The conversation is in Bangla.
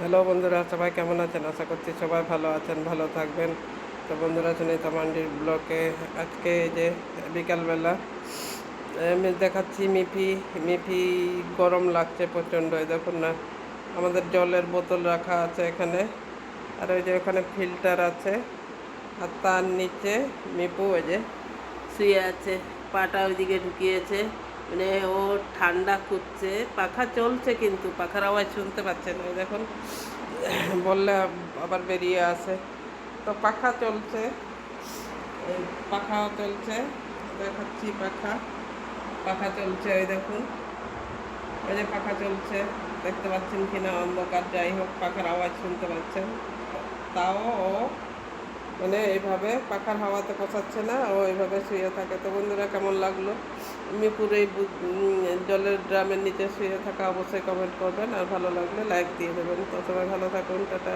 হ্যালো বন্ধুরা, সবাই কেমন আছেন? আশা করছি সবাই ভালো আছেন, ভালো থাকবেন। তো বন্ধুরা, সুনিতা মান্ডির ব্লকে আজকে এই যে বিকালবেলা আমি দেখাচ্ছি মিফি মিফি গরম লাগছে প্রচণ্ড। এই দেখুন না, আমাদের জলের বোতল রাখা আছে এখানে, আর ওই যে ওখানে ফিল্টার আছে, আর তার নিচে মিপু ওই যে শুয়ে আছে, পাটা ওইদিকে ঢুকিয়েছে, মানে ও ঠান্ডা খুঁজছে। পাখা চলছে কিন্তু পাখার আওয়াজ শুনতে পাচ্ছে না, ওই দেখুন বললে আবার বেরিয়ে আসে। তো পাখা চলছে, এই পাখাও চলছে, দেখাচ্ছি পাখা পাখা চলছে, ওই দেখুন ওই যে পাখা চলছে, দেখতে পাচ্ছেন কিনা অন্ধকার, যাই হোক পাখার আওয়াজ শুনতে পাচ্ছেন। তাও ও মানে এইভাবে পাখার হাওয়াতে পোষাচ্ছে না, ও এইভাবে শুয়ে থাকে। তো বন্ধুরা, কেমন লাগলো মিরপুর এই জলের ড্রামের নিচে শুয়ে থাকা? অবশ্যই কমেন্ট করবেন, আর ভালো লাগলে লাইক দিয়ে দেবেন। তো সবাই ভালো থাকুন, টাটা।